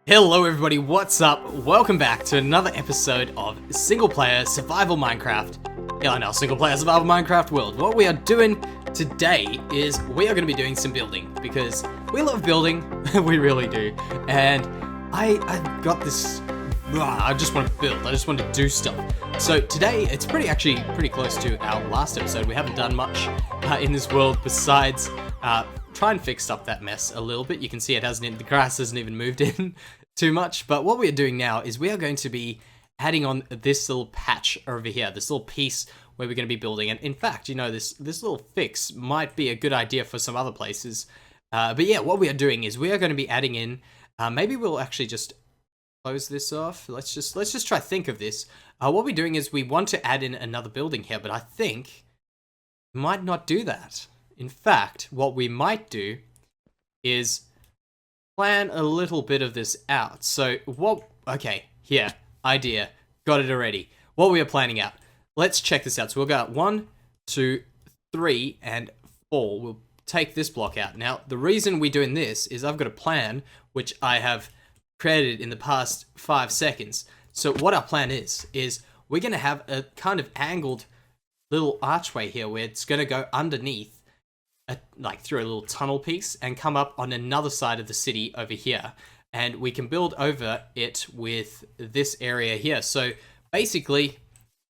Hello everybody, what's up? Welcome back to another episode of Single Player Survival Minecraft. Yeah, I know, Single Player Survival Minecraft world. What we are doing today is we are going to be doing some building because we love building, we really do. And I've got this, I just want to build, I just want to do stuff. So today, it's actually pretty close to our last episode. We haven't done much in this world besides try and fix up that mess a little bit. You can see the grass hasn't even moved in too much. But what we are doing now is we are going to be adding on this little patch over here, this little piece where we're going to be building. And in fact, you know, this little fix might be a good idea for some other places. But yeah, what we are doing is we are going to be adding in, maybe we'll actually just close this off. Let's just try think of this. What we're doing is we want to add in another building here, but I think we might not do that. In fact, what we might do is plan a little bit of this out. So okay, here, idea, got it already. What we are planning out, let's check this out. So we'll go 1, 2, 3, and 4. We'll take this block out. Now, the reason we're doing this is I've got a plan, which I have created in the past 5 seconds. So what our plan is we're going to have a kind of angled little archway here where it's going to go underneath like through a little tunnel piece and come up on another side of the city over here, and we can build over it with this area here. So basically,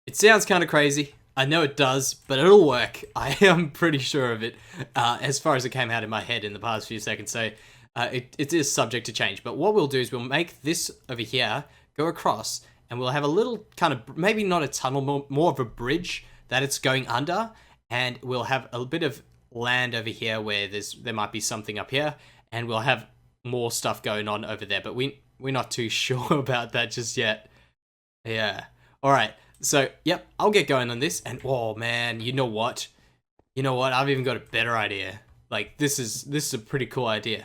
it sounds kind of crazy, I know it does, but it'll work. I am pretty sure of it, as far as it came out in my head in the past few seconds. So it is subject to change, but what we'll do is we'll make this over here go across, and we'll have a little kind of, maybe not a tunnel, more of a bridge that it's going under, and we'll have a bit of land over here where there might be something up here, and we'll have more stuff going on over there, but we're not too sure about that just yet. Yeah. All right. So, yep, I'll get going on this, and oh man, you know what? I've even got a better idea. Like, this is a pretty cool idea.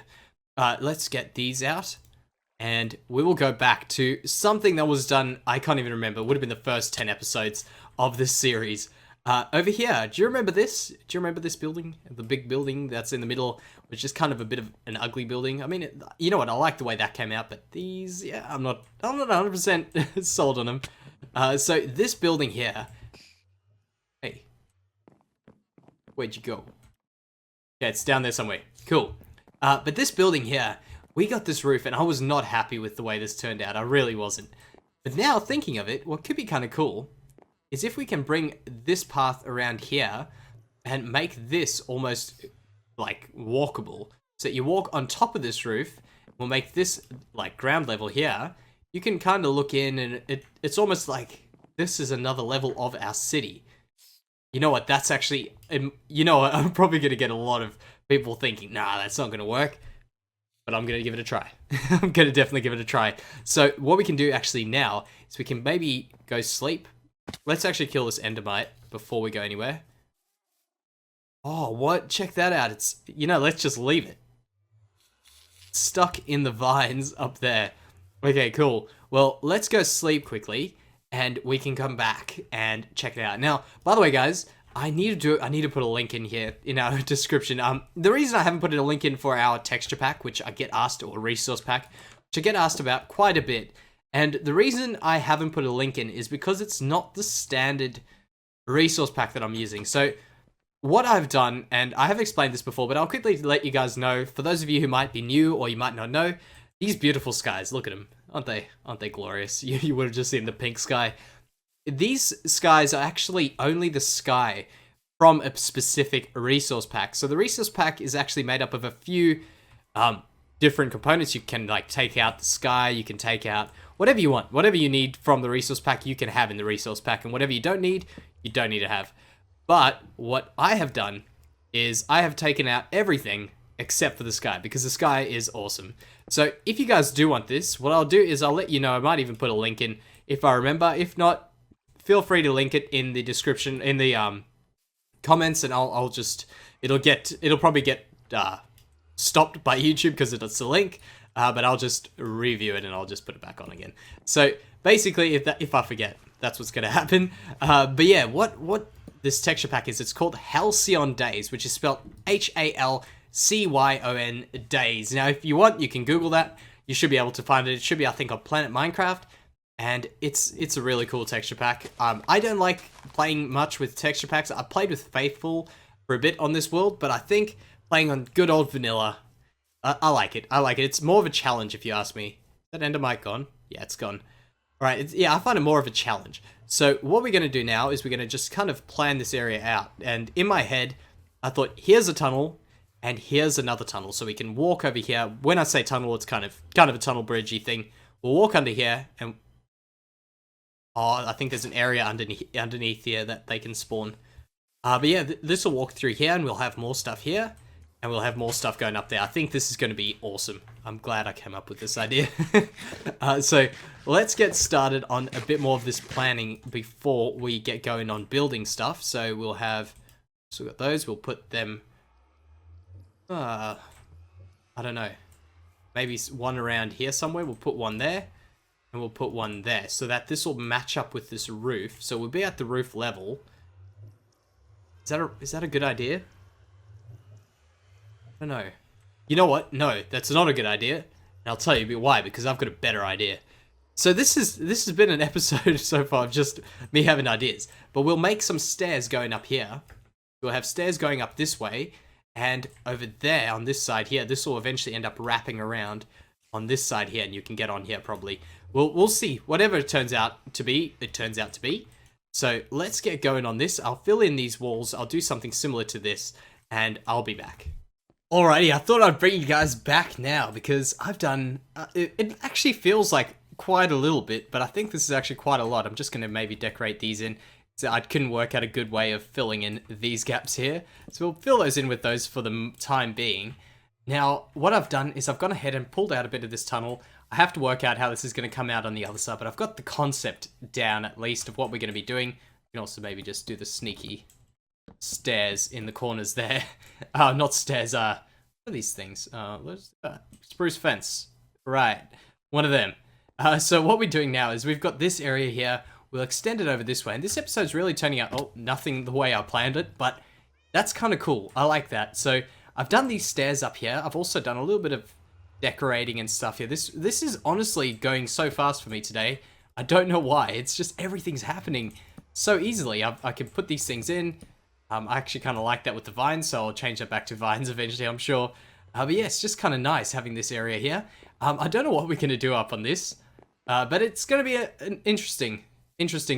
Let's get these out, and we will go back to something that was done, I can't even remember. It would have been the first 10 episodes of this series. Over here, do you remember this? Do you remember this building? The big building that's in the middle, which is kind of a bit of an ugly building. I mean, you know what? I like the way that came out, but these, yeah, I'm not 100% sold on them. So this building here, hey, where'd you go? Yeah, it's down there somewhere. Cool. But this building here, we got this roof, and I was not happy with the way this turned out. I really wasn't. But now thinking of it, what could be kind of cool is if we can bring this path around here and make this almost like walkable. So you walk on top of this roof, we'll make this like ground level here. You can kind of look in, and it's almost like this is another level of our city. You know what, that's actually, you know what, I'm probably going to get a lot of people thinking, nah, that's not going to work. But I'm going to give it a try. I'm going to definitely give it a try. So what we can do actually now is we can maybe go sleep. Let's actually kill this endermite before we go anywhere. Oh, what? Check that out. It's, let's just leave it. It's stuck in the vines up there. Okay, cool. Well, let's go sleep quickly, and we can come back and check it out. Now, by the way, guys, I need to put a link in here in our description. The reason I haven't put a link in for our texture pack, which I get asked, or resource pack, which I get asked about quite a bit. And the reason I haven't put a link in is because it's not the standard resource pack that I'm using. So what I've done, and I have explained this before, but I'll quickly let you guys know, for those of you who might be new or you might not know, these beautiful skies, look at them. Aren't they glorious? You would have just seen the pink sky. These skies are actually only the sky from a specific resource pack. So the resource pack is actually made up of a few different components. You can like take out the sky, you can take out whatever you want, whatever you need from the resource pack, you can have in the resource pack, and whatever you don't need, you don't need to have. But what I have done is I have taken out everything except for the sky, because the sky is awesome. So if you guys do want this, what I'll do is I'll let you know. I might even put a link in if I remember. If not, feel free to link it in the description, in the comments, and it'll probably get stopped by YouTube because it's a link. But I'll just review it, and I'll just put it back on again. So basically, if I forget, that's what's going to happen. But yeah, what this texture pack is, it's called Halcyon Days, which is spelled Halcyon Days. Now, if you want, you can Google that. you should be able to find it. It should be, I think, on Planet Minecraft. And it's a really cool texture pack. I don't like playing much with texture packs. I played with Faithful for a bit on this world, but I think playing on good old vanilla, I like it. I like it. It's more of a challenge, if you ask me. Is that Endermite gone? Yeah, it's gone. Alright, yeah, I find it more of a challenge. So what we're going to do now is we're going to just kind of plan this area out. And in my head, I thought, here's a tunnel, and here's another tunnel. So we can walk over here. When I say tunnel, it's kind of a tunnel bridgey thing. We'll walk under here, and oh, I think there's an area underneath here that they can spawn. But yeah, this will walk through here, and we'll have more stuff here, and we'll have more stuff going up there. I think this is going to be awesome. I'm glad I came up with this idea. So let's get started on a bit more of this planning before we get going on building stuff. So we'll have, so we've got those. We'll put them. I don't know. Maybe one around here somewhere. We'll put one there. And we'll put one there, so that this will match up with this roof. So we'll be at the roof level. Is that a good idea? I don't know. You know what? No, that's not a good idea. And I'll tell you why, because I've got a better idea. So this has been an episode so far of just me having ideas. But we'll make some stairs going up here. We'll have stairs going up this way, and over there on this side here, this will eventually end up wrapping around on this side here, and you can get on here probably. We'll see. Whatever it turns out to be, it turns out to be. So let's get going on this. I'll fill in these walls. I'll do something similar to this, and I'll be back. Alrighty, I thought I'd bring you guys back now because I've done... it actually feels like quite a little bit, but I think this is actually quite a lot. I'm just going to maybe decorate these in. So I couldn't work out a good way of filling in these gaps here. So we'll fill those in with those for the time being. Now, what I've done is I've gone ahead and pulled out a bit of this tunnel. I have to work out how this is going to come out on the other side, but I've got the concept down at least of what we're going to be doing. You can also maybe just do the sneaky stairs in the corners there. Not stairs, what are these things? Spruce fence. Right, one of them. So what we're doing now is we've got this area here. We'll extend it over this way, and this episode's really turning out, nothing the way I planned it, but that's kind of cool. I like that. So I've done these stairs up here. I've also done a little bit of decorating and stuff here. This is honestly going so fast for me today. I don't know why. It's just everything's happening so easily. I can put these things in. I actually kind of like that with the vines, so I'll change that back to vines eventually, I'm sure. But yeah, it's just kind of nice having this area here. I don't know what we're going to do up on this, but it's going to be an interesting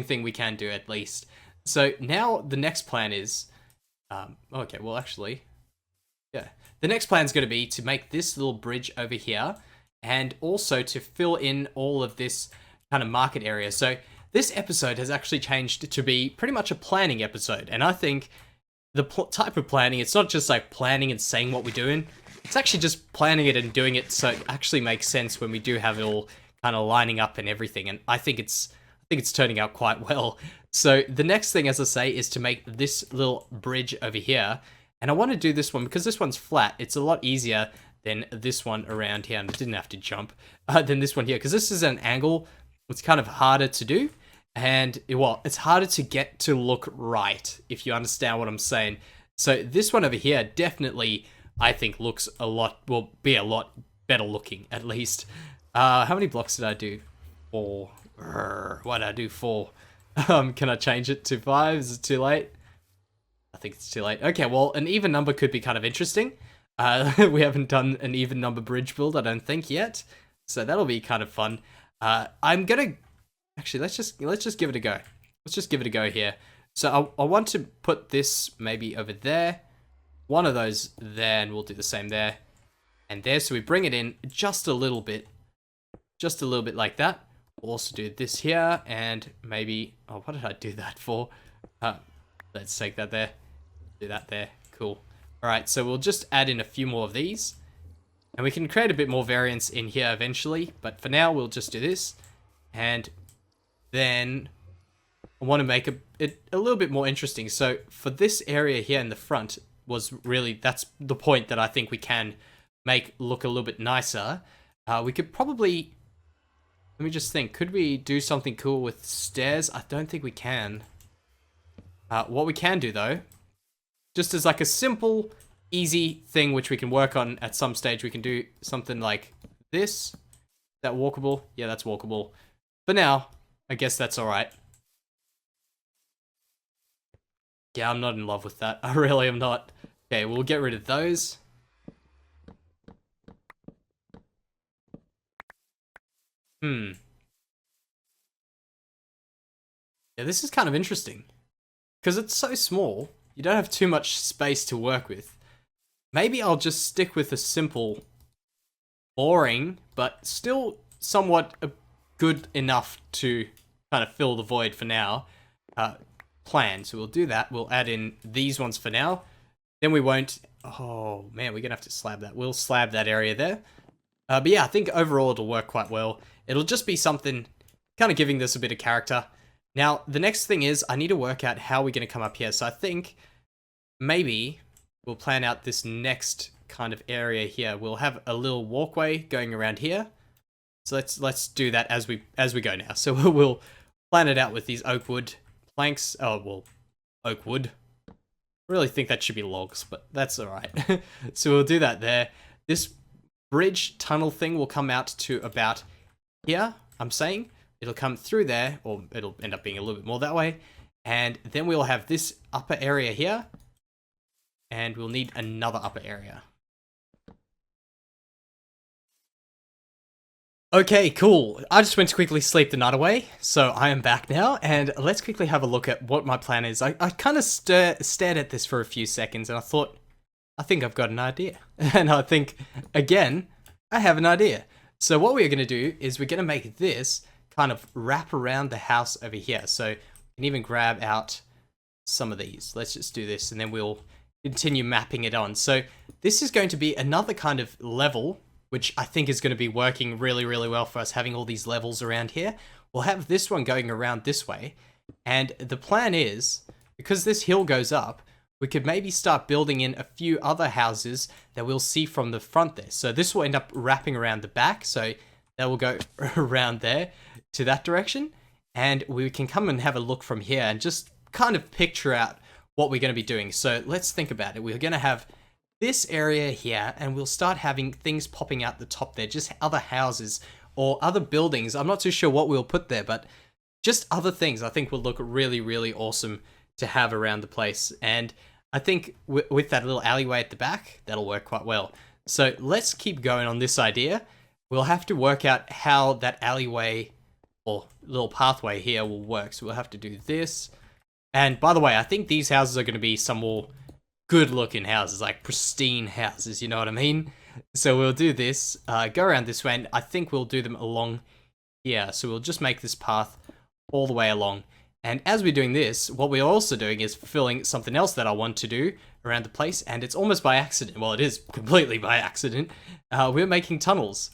thing we can do at least. So now the next plan is... okay, well actually... yeah. The next plan is going to be to make this little bridge over here, and also to fill in all of this kind of market area. So this episode has actually changed to be pretty much a planning episode, and I think the type of planning, it's not just like planning and saying what we're doing, it's actually just planning it and doing it so it actually makes sense when we do have it all kind of lining up and everything, and I think it's turning out quite well. So the next thing, as I say, is to make this little bridge over here. And I want to do this one because this one's flat. It's a lot easier than this one around here. And I didn't have to jump than this one here. Because this is an angle. It's kind of harder to do. And, well, it's harder to get to look right, if you understand what I'm saying. So this one over here definitely, I think, looks a lot, will be a lot better looking, at least. How many blocks did I do? 4. Why did I do 4? Can I change it to 5? Is it too late? I think it's too late. Okay, well, an even number could be kind of interesting. We haven't done an even number bridge build, I don't think, yet. So that'll be kind of fun. I'm gonna... Actually, let's just give it a go. Let's just give it a go here. So I want to put this maybe over there. One of those there, and we'll do the same there. And there, so we bring it in just a little bit. Just a little bit like that. We'll also do this here, and maybe... Oh, what did I do that for? Let's take that there. Do that there. Cool. Alright, so we'll just add in a few more of these. And we can create a bit more variance in here eventually. But for now, we'll just do this. And then I want to make it a little bit more interesting. So for this area here in the front was really... That's the point that I think we can make look a little bit nicer. We could probably... Let me just think. Could we do something cool with stairs? I don't think we can. What we can do, though, just as like a simple, easy thing which we can work on at some stage, we can do something like this. that walkable? Yeah, that's walkable. For now, I guess that's alright. Yeah, I'm not in love with that. I really am not. Okay, we'll get rid of those. Hmm. Yeah, this is kind of interesting. Because it's so small, you don't have too much space to work with. Maybe I'll just stick with a simple, boring, but still somewhat good enough to kind of fill the void for now, plan. So we'll do that. We'll add in these ones for now. Then we won't... Oh, man, we're going to have to slab that. We'll slab that area there. But yeah, I think overall it'll work quite well. It'll just be something kind of giving this a bit of character. Now, the next thing is I need to work out how we're going to come up here. So I think maybe we'll plan out this next kind of area here. We'll have a little walkway going around here. So let's do that as we go now. So we'll plan it out with these oak wood planks. Oh, well, oak wood. I really think that should be logs, but that's all right. So we'll do that there. This bridge tunnel thing will come out to about here, I'm saying. It'll come through there, or it'll end up being a little bit more that way. And then we'll have this upper area here. And we'll need another upper area. Okay, cool. I just went to quickly sleep the night away, so I am back now, and let's quickly have a look at what my plan is. I kind of stared at this for a few seconds, and I thought, I think I've got an idea. And I think, again, I have an idea. So what we're going to do is we're going to make this kind of wrap around the house over here. So we can even grab out some of these. Let's just do this, and then we'll continue mapping it on. So this is going to be another kind of level, which I think is going to be working really, really well for us, having all these levels around here. We'll have this one going around this way. And the plan is, because this hill goes up, we could maybe start building in a few other houses that we'll see from the front there. So this will end up wrapping around the back. So that will go around there to that direction. And we can come and have a look from here and just kind of picture out what we're going to be doing. So let's think about it. We're going to have this area here, and we'll start having things popping out the top there, just other houses or other buildings. I'm not too sure what we'll put there, but just other things I think will look really, really awesome to have around the place. And I think with that little alleyway at the back, that'll work quite well. So let's keep going on this idea. We'll have to work out how that alleyway or little pathway here will work. So we'll have to do this. And by the way, I think these houses are going to be some more good looking houses, like pristine houses, you know what I mean? So we'll do this, go around this way, and I think we'll do them along here. So we'll just make this path all the way along. And as we're doing this, what we're also doing is fulfilling something else that I want to do around the place, and it's almost by accident. Well, it is completely by accident. We're making tunnels.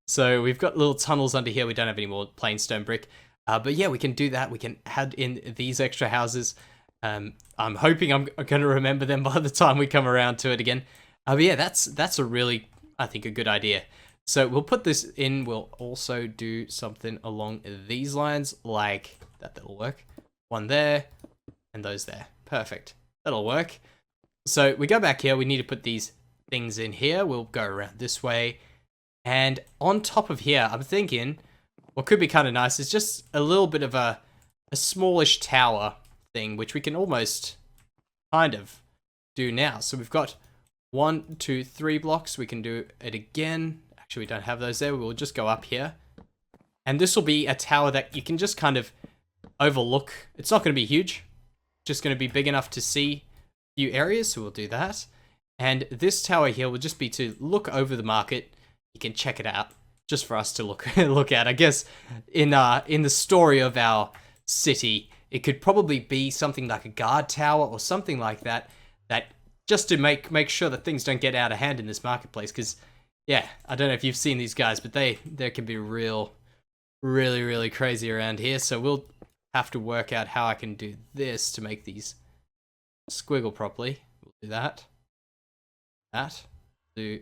So we've got little tunnels under here. We don't have any more plain stone brick. But yeah, we can do that. We can add in these extra houses. I'm hoping I'm going to remember them by the time we come around to it again. But yeah, that's a really, I think, a good idea. So we'll put this in. We'll also do something along these lines, like that. That'll work. One there, and those there. Perfect. That'll work. So we go back here. We need to put these things in here. We'll go around this way. And on top of here, I'm thinking what could be kind of nice is just a little bit of a smallish tower thing, which we can almost kind of do now. So we've got 1, 2, 3 blocks. We can do it again. Actually, we don't have those there. We'll just go up here. And this will be a tower that you can just kind of overlook. It's not going to be huge. Just going to be big enough to see a few areas. So we'll do that. And this tower here will just be to look over the market. You can check it out just for us to look at. I guess in the story of our city, it could probably be something like a guard tower or something like that, that just to make sure that things don't get out of hand in this marketplace. Because, yeah, I don't know if you've seen these guys, but they can be really crazy around here. So we'll have to work out how I can do this to make these squiggle properly. We'll do that.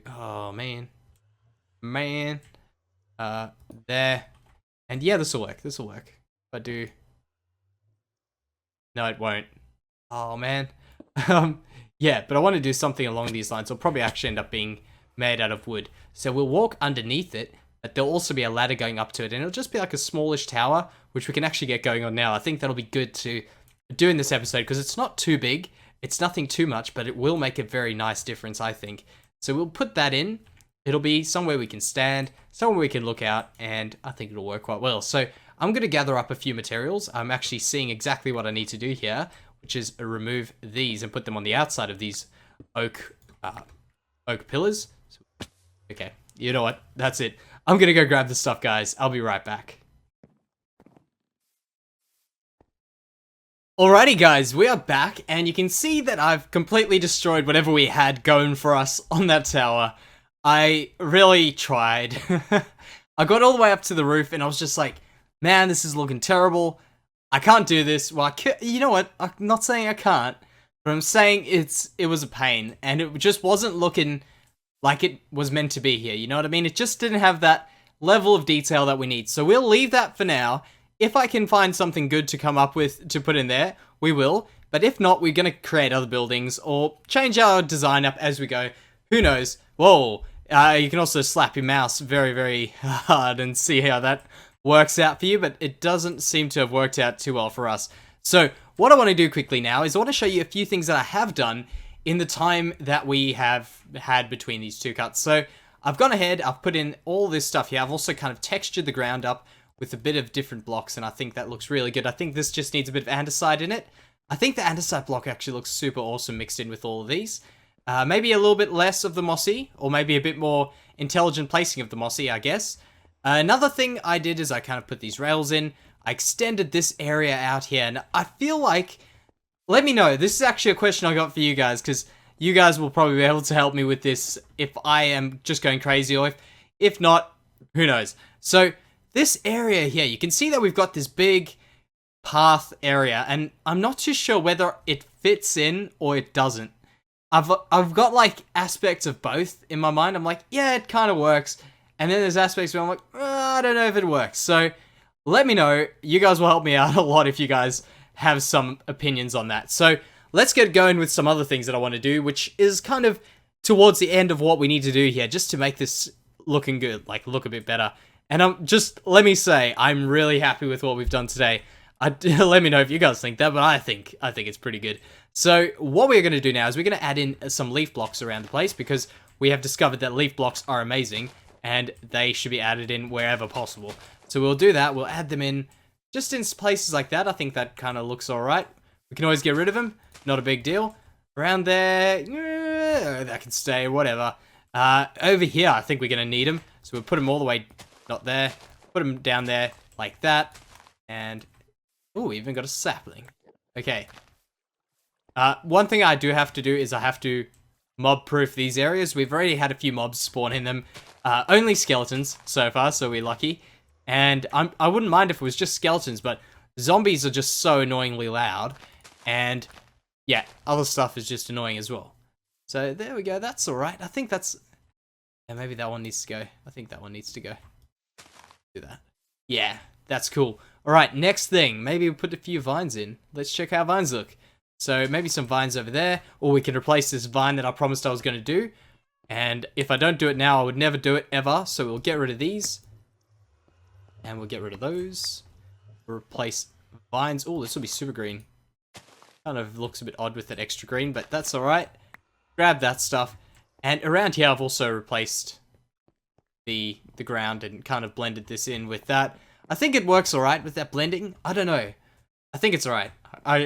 Oh, man. There. And yeah, this will work. If I do... No, it won't. Oh, man. Yeah, but I want to do something along these lines. It'll probably actually end up being made out of wood. So we'll walk underneath it, but there'll also be a ladder going up to it, and it'll just be like a smallish tower, which we can actually get going on now. I think that'll be good to do in this episode, because it's not too big, it's nothing too much, but it will make a very nice difference, I think. So we'll put that in. It'll be somewhere we can stand, somewhere we can look out, and I think it'll work quite well. So I'm going to gather up a few materials. I'm actually seeing exactly what I need to do here, which is remove these and put them on the outside of these oak pillars. Okay, you know what? That's it. I'm going to go grab the stuff, guys. I'll be right back. Alrighty guys, we are back, and you can see that I've completely destroyed whatever we had going for us on that tower. I really tried. I got all the way up to the roof, and I was just like, man, this is looking terrible. I can't do this. Well, you know what? I'm not saying I can't, but I'm saying it was a pain, and it just wasn't looking like it was meant to be here. You know what I mean? It just didn't have that level of detail that we need. So we'll leave that for now. If I can find something good to come up with to put in there, we will. But if not, we're going to create other buildings or change our design up as we go. Who knows? Whoa. You can also slap your mouse very, very hard and see how that works out for you. But it doesn't seem to have worked out too well for us. So what I want to do quickly now is I want to show you a few things that I have done in the time that we have had between these two cuts. So I've gone ahead, I've put in all this stuff here. I've also kind of textured the ground up with a bit of different blocks, and I think that looks really good. I think this just needs a bit of andesite in it. I think the andesite block actually looks super awesome mixed in with all of these. Maybe a little bit less of the mossy, or maybe a bit more intelligent placing of the mossy, I guess. Another thing I did is I kind of put these rails in. I extended this area out here, and I feel like... Let me know. This is actually a question I got for you guys, because you guys will probably be able to help me with this if I am just going crazy, or if not, who knows. So... this area here, you can see that we've got this big path area, and I'm not too sure whether it fits in or it doesn't. I've got like aspects of both in my mind. I'm like, yeah, it kind of works. And then there's aspects where I'm like, I don't know if it works. So let me know. You guys will help me out a lot if you guys have some opinions on that. So let's get going with some other things that I want to do, which is kind of towards the end of what we need to do here, just to make this looking good, like look a bit better. And let me say, I'm really happy with what we've done today. Let me know if you guys think that, but I think it's pretty good. So what we're going to do now is we're going to add in some leaf blocks around the place, because we have discovered that leaf blocks are amazing, and they should be added in wherever possible. So we'll do that. We'll add them in just in places like that. I think that kind of looks all right. We can always get rid of them. Not a big deal. Around there, that can stay, whatever. Over here, I think we're going to need them. So we'll put them all the way... not there. Put them down there like that. And, oh, we even got a sapling. Okay. One thing I do have to do is I have to mob-proof these areas. We've already had a few mobs spawn in them. Only skeletons so far, so we're lucky. And I wouldn't mind if it was just skeletons, but zombies are just so annoyingly loud. And, yeah, other stuff is just annoying as well. So, there we go. That's alright. I think that's... yeah, maybe that one needs to go. I think that one needs to go. Do that. Yeah, that's cool. Alright, next thing. Maybe we'll put a few vines in. Let's check how vines look. So maybe some vines over there, or we can replace this vine that I promised I was going to do. And if I don't do it now, I would never do it ever. So we'll get rid of these. And we'll get rid of those. We'll replace vines. Oh, this will be super green. Kind of looks a bit odd with that extra green, but that's alright. Grab that stuff. And around here I've also replaced the ground and kind of blended this in with that. I think it works alright with that blending. I don't know. I think it's alright. I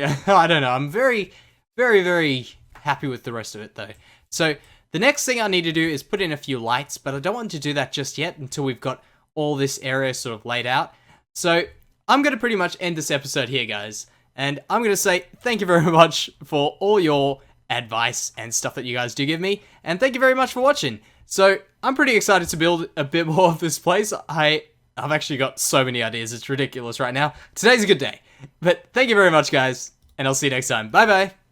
don't know. I'm very, very, very happy with the rest of it though. So the next thing I need to do is put in a few lights, but I don't want to do that just yet until we've got all this area sort of laid out. So I'm going to pretty much end this episode here, guys. And I'm going to say thank you very much for all your advice and stuff that you guys do give me. And thank you very much for watching. So I'm pretty excited to build a bit more of this place. I've actually got so many ideas. It's ridiculous right now. Today's a good day. But thank you very much, guys. And I'll see you next time. Bye-bye.